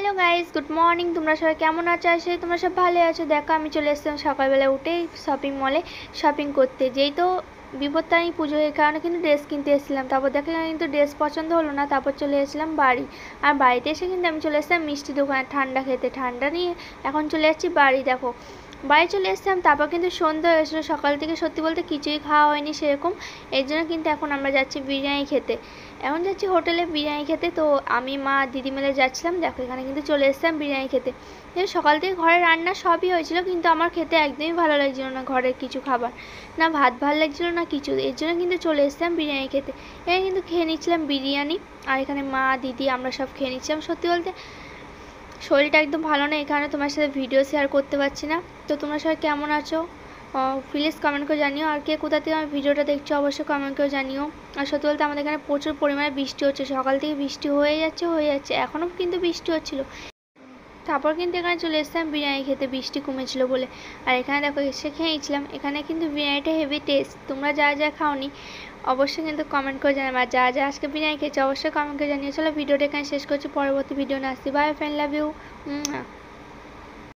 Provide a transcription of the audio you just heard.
Hello guys, good morning. তোমরা সবাই কেমন আছো? আসলে তোমরা সব ভালো আছো। দেখো আমি চলে এসেছিলাম সকালবেলা উঠেই শপিং মলে শপিং করতে। যেই তো বিপত্তারিণী পুজো, এই কারণে কিন্তু ড্রেস কিনতে এসেছিলাম। তারপর দেখে কিন্তু ড্রেস পছন্দ হলো না, তারপর চলে এসেছিলাম বাড়ি। আর বাড়িতে এসে কিন্তু আমি চলে এসেছিলাম মিষ্টি দোকানে ঠান্ডা খেতে। ঠান্ডা নিয়ে এখন চলে যাচ্ছি বাড়ি। দেখো বাড়ি চলে এসেছিলাম, তারপর কিন্তু সন্ধ্যা হয়ে গেছিলো। সকাল থেকে সত্যি বলতে কিছুই খাওয়া হয়নি সেরকম। এর জন্য কিন্তু এখন আমরা যাচ্ছি বিরিয়ানি খেতে। এখন যাচ্ছি হোটেলে বিরিয়ানি খেতে। তো আমি মা দিদি মিলে যাচ্ছিলাম। দেখো এখানে কিন্তু চলে এসেছিলাম বিরিয়ানি খেতে। সকাল থেকে ঘরে রান্না সবই হয়েছিল, কিন্তু আমার খেতে একদমই ভালো লাগছিল না ঘরের কিছু খাবার। না ভাত ভালো লাগছিল না কিছু। এর জন্য কিন্তু চলে এসেছিলাম বিরিয়ানি খেতে। এখানে কিন্তু খেয়ে নিচ্ছিলাম বিরিয়ানি। আর এখানে মা দিদি আমরা সব খেয়ে নিচ্ছিলাম। সত্যি বলতে শরীরটা একদম ভালো না, এখানে তোমার সাথে ভিডিও শেয়ার করতে পারছি না। তো তোমরা সবাই কেমন আছো প্লিজ কমেন্ট করে জানিও। আর কে কোথা থেকে আমার ভিডিওটা দেখছো অবশ্যই কমেন্ট করে জানিও। আর সত্যি বলতে আমাদের এখানে প্রচুর পরিমাণে বৃষ্টি হচ্ছে। সকাল থেকে বৃষ্টি হয়ে যাচ্ছে এখনও কিন্তু বৃষ্টি হচ্ছিল। তারপর কিন্তু এখানে চলে এসেছিলাম বিরিয়ানি খেতে, বৃষ্টি কমেছিল বলে। আর এখানে দেখো এসে খেয়েছিলাম। এখানে কিন্তু বিরিয়ানিটা হেভি টেস্ট। তোমরা যা যা খাওনি অবশ্যই কিন্তু কমেন্ট করে জানাবে। আর যা যা আজকে বিরিয়ানি খেয়েছো অবশ্যই কমেন্ট করে জানিয়ে। চলো ভিডিওটা এখানে শেষ করছি, পরবর্তী ভিডিও নিয়ে আসছি। Bye friend, love you.